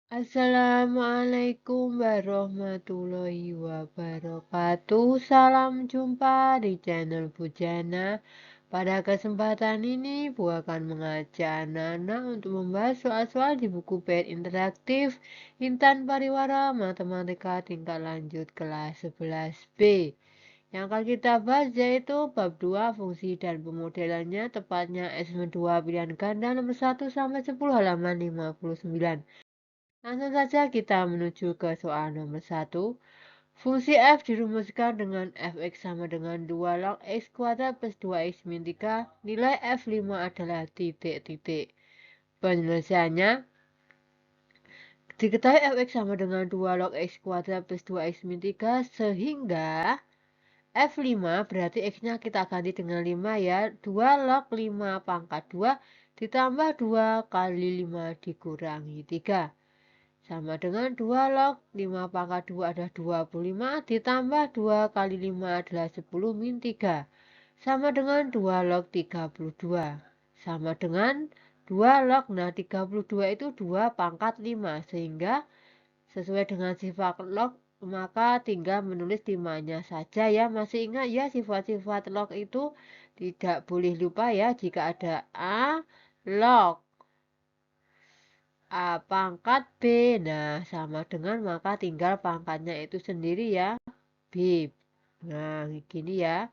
Assalamualaikum warahmatullahi wabarakatuh. Salam jumpa di channel Bujana. Pada kesempatan ini, Bu akan mengajak anak-anak untuk membahas soal-soal di buku PET interaktif Intan Pariwara Matematika tingkat lanjut kelas 11B. Yang akan kita bahas yaitu bab 2 fungsi dan pemodelannya, tepatnya SM2 pilihan ganda nomor 1 sampai 10 halaman 59. Langsung saja kita menuju ke soal nomor 1. Fungsi f dirumuskan dengan fx sama dengan 2 log x kuadrat plus 2x min 3. Nilai f5 adalah titik-titik. Penyelesaiannya, diketahui fx sama dengan 2 log x kuadrat plus 2x min 3 sehingga f5 berarti x-nya kita ganti dengan 5 ya. 2 log 5 pangkat 2 ditambah 2 kali 5 dikurangi 3. Sama dengan 2 log 5 pangkat 2 adalah 25 ditambah 2 kali 5 adalah 10 min 3. Sama dengan 2 log 32. Sama dengan 2 log, nah 32 itu 2 pangkat 5. Sehingga sesuai dengan sifat log maka tinggal menulis 5-nya saja ya. Masih ingat ya sifat-sifat log itu tidak boleh lupa ya. Jika ada A log A pangkat B. Nah, sama dengan maka tinggal pangkatnya itu sendiri ya. B. Nah, gini ya.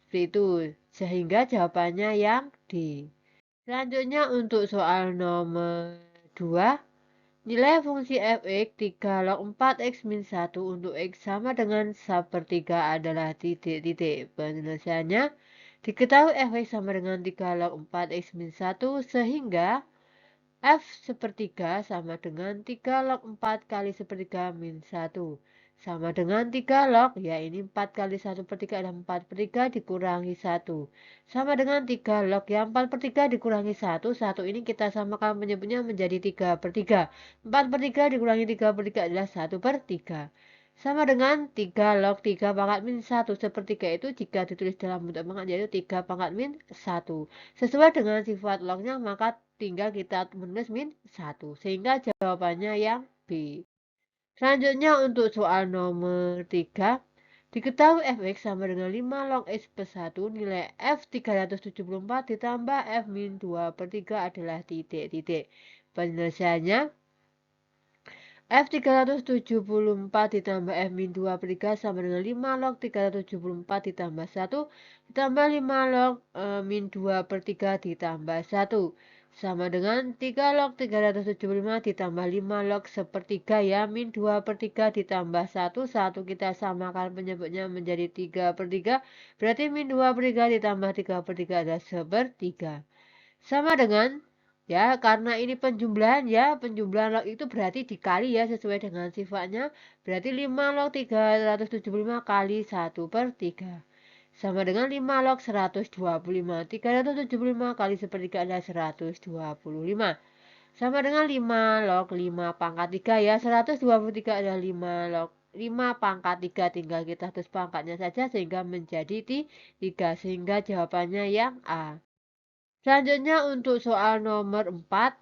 Seperti itu. Sehingga jawabannya yang D. Selanjutnya untuk soal nomor 2. Nilai fungsi fx 3 log 4x min 1 untuk x sama dengan 1/3 adalah titik-titik. Penyelesaiannya, diketahui fx sama dengan 3 log 4x min 1 sehingga F sepertiga sama dengan 3 log 4 kali sepertiga min 1. Sama dengan 3 log, ya ini 4 kali 1/3 adalah 4/3 dikurangi 1. Sama dengan 3 log, ya 4/3 dikurangi 1. 1 ini kita samakan penyebutnya menjadi 3/3. 4/3 dikurangi 3/3 adalah 1/3. Sama dengan 3 log 3 pangkat min 1. Sepertiga itu jika ditulis dalam bentuk pangkat yaitu 3 pangkat min 1. Sesuai dengan sifat lognya maka tinggal kita menulis min 1. Sehingga jawabannya yang B. Selanjutnya untuk soal nomor 3. Diketahui fx sama dengan 5 log x plus 1. Nilai f 374 ditambah f min 2/3 adalah titik-titik. Penyelesaiannya, F 374 ditambah F min 2/3 sama dengan 5 log 374 ditambah 1 ditambah 5 log min 2/3 ditambah 1. Sama dengan 3 log 375 ditambah 5 log 1/3 ya. Min 2/3 ditambah 1. 1 kita samakan penyebutnya menjadi 3/3. Berarti min 2/3 ditambah 3/3 adalah 1/3. Sama dengan, ya karena ini penjumlahan ya, penjumlahan log itu berarti dikali ya sesuai dengan sifatnya. Berarti 5 log 375 kali 1/3. Sama dengan 5 log 125. 375 kali 1/3 adalah 125. Sama dengan 5 log 5 pangkat 3 ya. 123 adalah 5 log 5 pangkat 3. Tinggal kita tulis pangkatnya saja sehingga menjadi 3. Sehingga jawabannya yang A. Selanjutnya untuk soal nomor 4.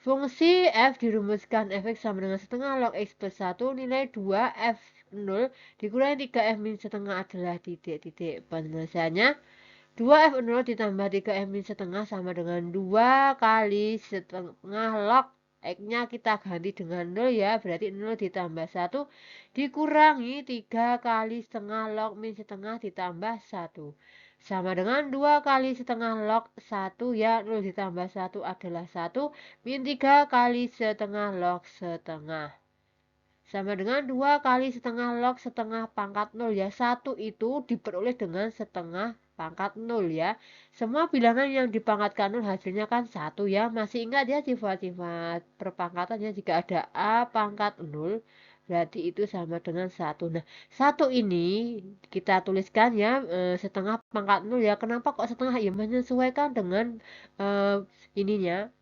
Fungsi f dirumuskan fx sama dengan setengah log x plus 1. Nilai 2 f0 dikurangi 3 f min setengah adalah titik-titik. Penyelesaiannya, 2f0 ditambah 3f min setengah sama dengan 2 kali setengah log x-nya kita ganti dengan 0 ya. Berarti 0 ditambah 1 dikurangi 3 kali setengah log min setengah ditambah 1. Sama dengan 2 kali setengah log 1 ya. 0 ditambah 1 adalah 1. Min 3 kali setengah log setengah. Sama dengan 2 kali setengah log setengah pangkat 0 ya. 1 itu diperoleh dengan setengah pangkat 0 ya. Semua bilangan yang dipangkatkan 0 hasilnya kan 1 ya. Masih ingat ya sifat-sifat perpangkatannya, jika ada A pangkat 0 berarti itu sama dengan 1. Nah, 1 ini kita tuliskan ya setengah pangkat 0 ya. Kenapa kok setengah? Ya menyesuaikan dengan ininya,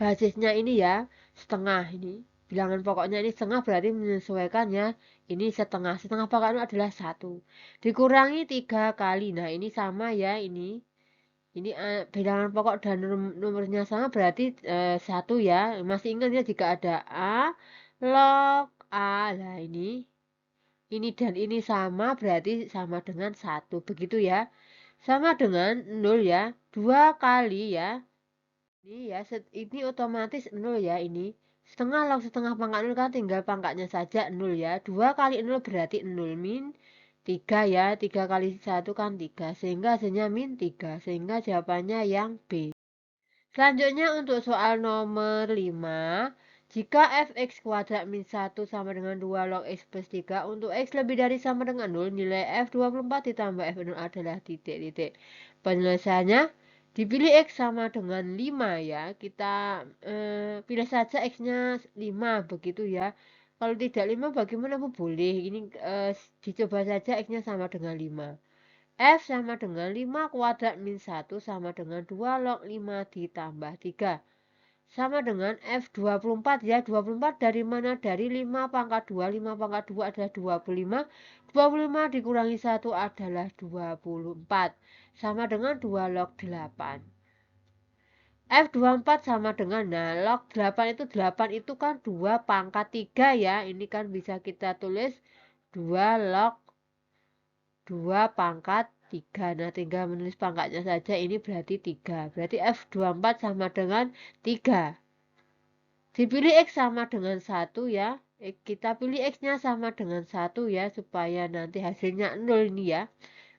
basisnya ini ya, setengah ini. Bilangan pokoknya ini setengah berarti menyesuaikan ya. Ini setengah. Setengah pangkat 0 adalah 1. Dikurangi 3 kali. Nah, ini sama ya ini. Ini bilangan pokok dan nomornya sama berarti 1 ya. Masih ingat ya jika ada A, log A. Nah ini dan ini sama berarti sama dengan 1. Begitu ya. Sama dengan 0 ya. 2 kali ya. Ini ya, ini otomatis 0 ya ini. Setengah log setengah pangkat 0 kan tinggal pangkatnya saja 0 ya. 2 kali 0 berarti 0 min 3 ya. 3 kali 1 kan 3. Sehingga hasilnya min 3. Sehingga jawabannya yang B. Selanjutnya untuk soal nomor 5. Jika fx kuadrat min 1 sama dengan 2 log x plus 3. Untuk x lebih dari sama dengan 0. Nilai f24 ditambah f0 adalah titik-titik. Penyelesaiannya dipilih x sama dengan 5 ya. Kita pilih saja x-nya 5 begitu ya. Kalau tidak 5 bagaimana Bu? Boleh. Ini dicoba saja x-nya sama dengan 5. F sama dengan 5 kuadrat min 1 sama dengan 2 log 5 ditambah 3. Sama dengan F24 ya. 24 dari mana? Dari 5 pangkat 2. 5 pangkat 2 adalah 25. 25 dikurangi 1 adalah 24. Sama dengan 2 log 8. F24 sama dengan, nah log 8 itu kan 2 pangkat 3 ya. Ini kan bisa kita tulis 2 log 2 pangkat 3. Nah tinggal menulis pangkatnya saja, ini berarti 3. Berarti F24 sama dengan 3. Dipilih X sama dengan 1 ya. Kita pilih X-nya sama dengan 1 ya. Supaya nanti hasilnya 0 ini ya.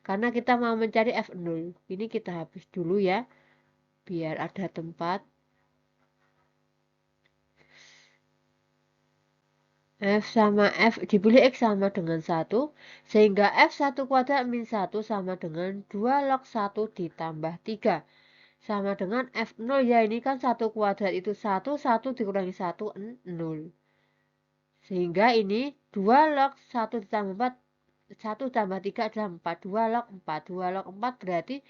Karena kita mau mencari F0. Ini kita hapus dulu ya. Biar ada tempat. F sama F dipilih X sama dengan 1. Sehingga F1 kuadrat min 1 sama dengan 2 log 1 ditambah 3. Sama dengan F0 ya. Ini kan 1 kuadrat itu 1. 1 dikurangi 1, 0. Sehingga ini 2 log 1 ditambah 4. 1 tambah 3 adalah 4. 2 log 4. 2 log 4 berarti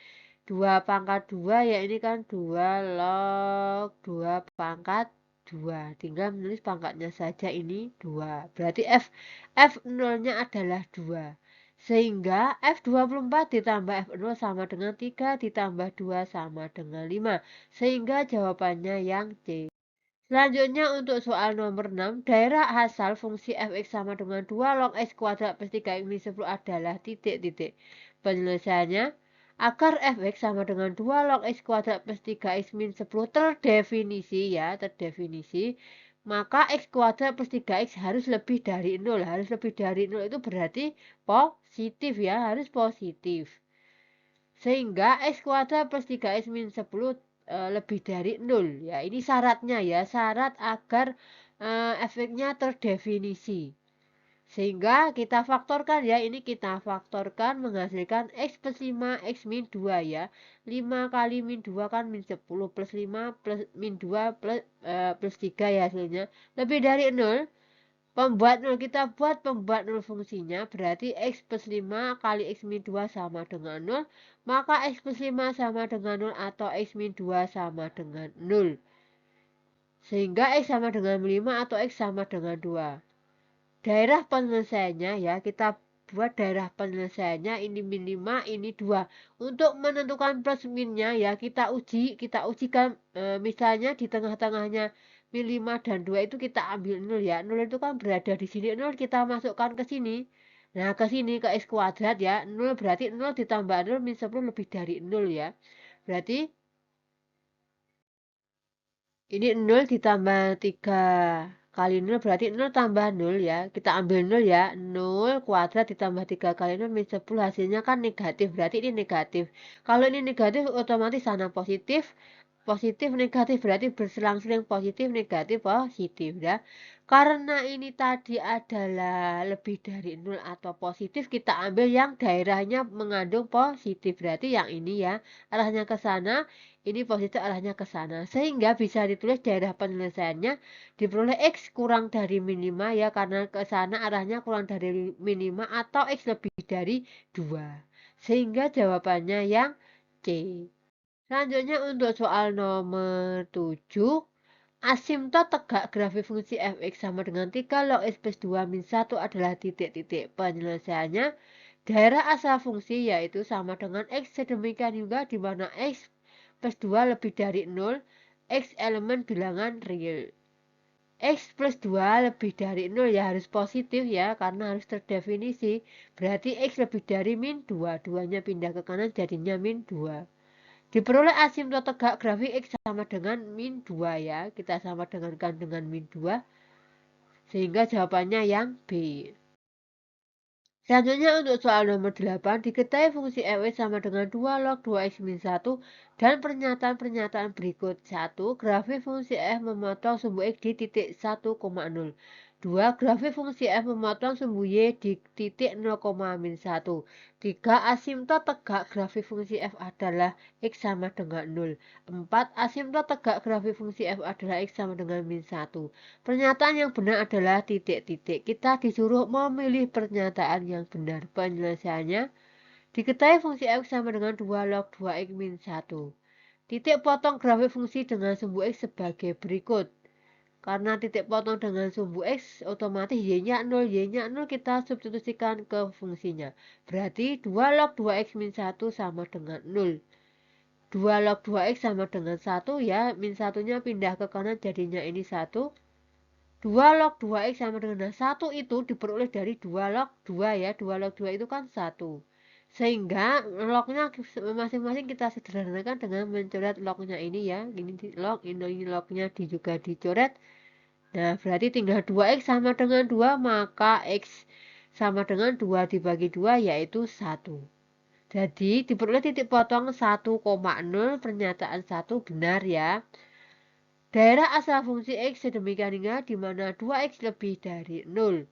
2 pangkat 2 ya. Ini kan 2 log 2 pangkat 2. Tinggal menulis pangkatnya saja, ini 2. Berarti F0-nya adalah 2. Sehingga F24 ditambah F0 sama dengan 3 ditambah 2 sama dengan 5. Sehingga jawabannya yang C. Selanjutnya untuk soal nomor 6. Daerah asal fungsi fx sama dengan 2 log x kuadrat plus 3x min 10 adalah titik-titik. Penyelesaiannya, agar fx sama dengan 2 log x kuadrat plus 3x min 10 terdefinisi ya, terdefinisi, maka x kuadrat plus 3x harus lebih dari 0. Harus lebih dari 0 itu berarti positif ya, harus positif. Sehingga x kuadrat plus 3x min 10 lebih dari 0 ya. Ini syaratnya ya, syarat agar efeknya terdefinisi. Sehingga kita faktorkan ya, ini kita faktorkan menghasilkan x plus 5 x min 2 ya. 5 kali min 2 kan min 10 plus 5 plus min 2 plus 3 ya hasilnya. Lebih dari 0. Kita buat pembuat 0 fungsinya, berarti x plus 5 kali x min 2 sama dengan 0. Maka x plus 5 sama dengan 0 atau x min 2 sama dengan 0. Sehingga x sama dengan 5 atau x sama dengan 2. Daerah penyelesaiannya ya, kita buat daerah penyelesaiannya, ini min 5, ini 2. Untuk menentukan plus minnya ya, kita ujikan misalnya di tengah-tengahnya min 5 dan 2 itu kita ambil 0 ya. 0 itu kan berada di sini, 0 kita masukkan ke sini. Nah, ke sini ke x kuadrat ya. 0 berarti 0 ditambah 0 min 10 lebih dari 0 ya. Berarti ini 0 ditambah 3 kali 0 berarti 0 tambah 0 ya. Kita ambil 0 ya. 0 kuadrat ditambah 3 kali 0 min 10 hasilnya kan negatif. Berarti ini negatif. Kalau ini negatif otomatis sana positif. Positif negatif berarti berselang-seling positif negatif positif ya. Karena ini tadi adalah lebih dari 0 atau positif, kita ambil yang daerahnya mengandung positif. Berarti yang ini ya. Arahnya ke sana. Ini positif, arahnya ke sana. Sehingga bisa ditulis daerah penyelesaiannya diperoleh X kurang dari min 5 ya. Karena ke sana arahnya kurang dari min 5 atau X lebih dari 2. Sehingga jawabannya yang C. Selanjutnya untuk soal nomor 7. Asimtot tegak grafik fungsi fx sama dengan 3 log x plus 2 min 1 adalah titik-titik. Penyelesaiannya, daerah asal fungsi yaitu sama dengan x sedemikian juga di mana x plus 2 lebih dari 0, X elemen bilangan real. X plus 2 lebih dari 0 ya harus positif ya, karena harus terdefinisi. Berarti X lebih dari min 2, 2-nya pindah ke kanan jadinya min 2. Diperoleh asimptot tegak grafik X sama dengan min 2 ya, kita sama dengan min 2, sehingga jawabannya yang B. Selanjutnya untuk soal nomor 8, diketahui fungsi f(x) sama dengan 2 log 2x min 1 dan pernyataan-pernyataan berikut. 1. Grafik fungsi f memotong sumbu x di titik 1,0. 2. Grafik fungsi f memotong sumbu y di titik 0,-1. 3. Asimptot tegak grafik fungsi f adalah x sama dengan 0. 4. Asimptot tegak grafik fungsi f adalah x sama dengan min 1. Pernyataan yang benar adalah titik-titik. Kita disuruh memilih pernyataan yang benar. Penyelesaiannya, diketahui fungsi f sama dengan 2 log 2x min 1. Titik potong grafik fungsi dengan sumbu x sebagai berikut. Karena titik potong dengan sumbu x, otomatis y-nya 0. Y-nya 0 kita substitusikan ke fungsinya. Berarti 2 log 2x min 1 sama dengan 0. 2 log 2x sama dengan 1 ya. Min 1-nya pindah ke kanan jadinya ini 1. 2 log 2x sama dengan 1 itu diperoleh dari 2 log 2 ya. 2 log 2 itu kan 1. Sehingga lognya masing-masing kita sederhanakan dengan mencoret lognya ini ya. Ini log, ini lognya juga dicoret. Nah, berarti tinggal 2x sama dengan 2, maka x sama dengan 2 dibagi 2 yaitu 1. Jadi, diperoleh titik potong 1,0, pernyataan 1 benar ya. Daerah asal fungsi x sedemikian hingga di mana 2x lebih dari 0.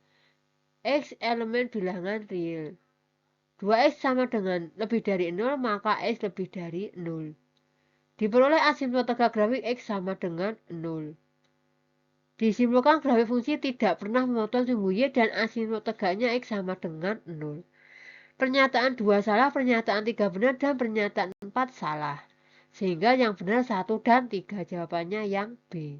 X elemen bilangan real. 2x sama dengan lebih dari 0, maka x lebih dari 0. Diperoleh asimptot tegak grafik x sama dengan 0. Disimpulkan grafik fungsi tidak pernah memotong sumbu y dan asimptot tegaknya x sama dengan 0. Pernyataan 2 salah, pernyataan 3 benar, dan pernyataan 4 salah. Sehingga yang benar 1 dan 3, jawabannya yang B.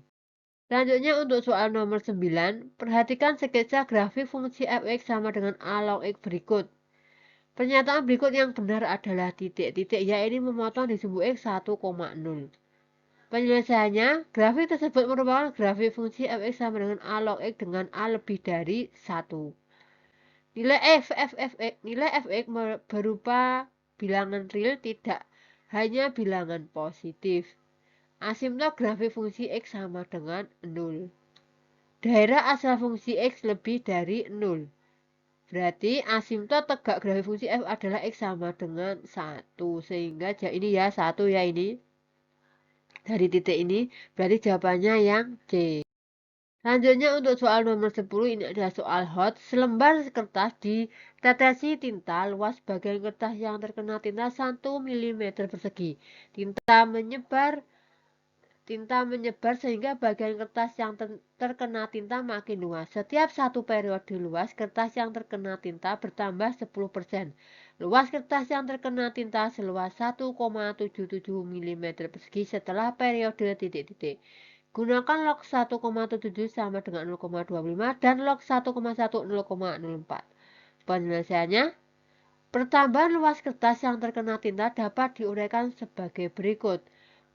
Selanjutnya untuk soal nomor 9, perhatikan sketsa grafik fungsi f(x) sama dengan a log x berikut. Pernyataan berikut yang benar adalah titik-titik, yaitu memotong di sumbu x 1,0. Penyelesaiannya, grafik tersebut merupakan grafik fungsi f(x) sama dengan a log x dengan a lebih dari 1. Nilai fx berupa bilangan real, tidak hanya bilangan positif. Asimptot grafik fungsi x sama dengan 0. Daerah asal fungsi x lebih dari 0. Berarti asimptot tegak grafik fungsi f adalah x sama dengan 1. Sehingga ini ya 1 ya ini. Dari titik ini, berarti jawabannya yang C. Selanjutnya untuk soal nomor 10, ini adalah soal hot. Selembar kertas ditetesi tinta, luas bagian kertas yang terkena tinta 1 mm persegi. Tinta menyebar sehingga bagian kertas yang terkena tinta makin luas. Setiap satu periode luas kertas yang terkena tinta bertambah 10%. Luas kertas yang terkena tinta seluas 1,77 mm persegi setelah periode titik-titik. Gunakan log 1,77 sama dengan 0,25 dan log 1,1 0,04. Penyelesaiannya, pertambahan luas kertas yang terkena tinta dapat diuraikan sebagai berikut.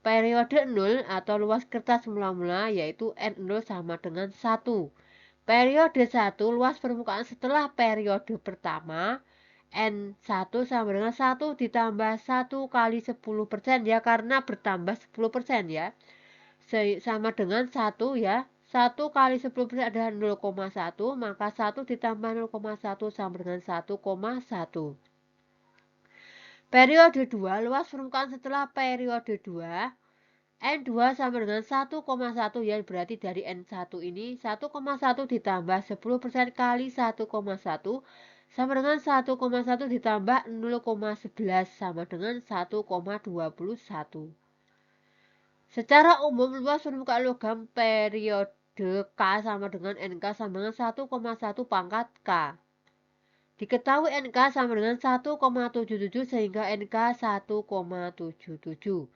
Periode 0 atau luas kertas mula-mula yaitu N0 sama dengan 1. Periode 1 luas permukaan setelah periode pertama N1 sama dengan 1 ditambah 1 kali 10% ya, karena bertambah 10% ya. Sama dengan 1 ya. 1 kali 10% adalah 0,1, maka 1 ditambah 0,1 sama dengan 1,1. Periode 2, luas permukaan setelah periode 2, N2 sama dengan 1,1 ya, berarti dari N1 ini 1,1 ditambah 10% kali 1,1 sama dengan 1,1 ditambah 0,11 sama dengan 1,21. Secara umum, luas permukaan logam periode K sama dengan NK sama dengan 1,1 pangkat K. Diketahui NK sama dengan 1,77 sehingga NK 1,77.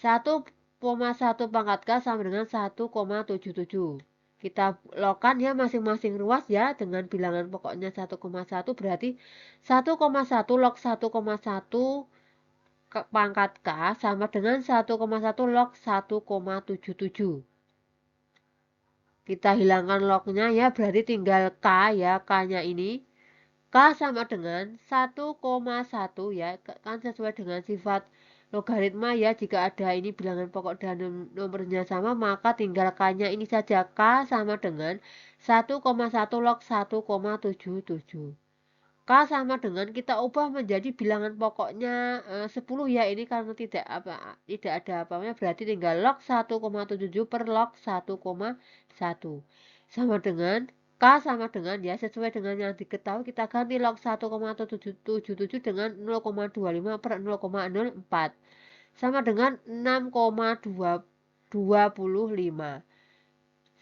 1,1 pangkat K sama dengan 1,77. Kita logkan ya masing-masing ruas ya dengan bilangan pokoknya 1,1, berarti 1,1 log 1,1 pangkat K sama dengan 1,1 log 1,77. Kita hilangkan lognya ya, berarti tinggal K ya, K-nya ini. K sama dengan 1,1 ya, kan sesuai dengan sifat logaritma ya, jika ada ini bilangan pokok dan nomornya sama, maka tinggal K-nya ini saja. K sama dengan 1,1 log 1,77. K sama dengan kita ubah menjadi bilangan pokoknya 10 ya, ini karena tidak ada apa-apanya, berarti tinggal log 1,77 per log 1,1 sama dengan K sama dengan ya, sesuai dengan yang diketahui kita ganti log 1,77 dengan 0,25 per 0,04 sama dengan 6,25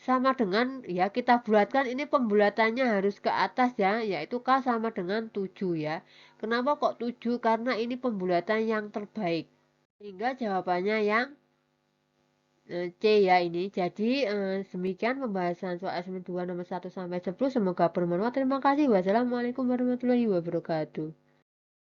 sama dengan ya, kita bulatkan, ini pembulatannya harus ke atas ya, yaitu K sama dengan 7 ya. Kenapa kok 7? Karena ini pembulatan yang terbaik, sehingga jawabannya yang C ya ini. Jadi demikian pembahasan soal assignment 2 nomor 1 sampai 10. Semoga bermanfaat. Terima kasih. Wassalamualaikum warahmatullahi wabarakatuh.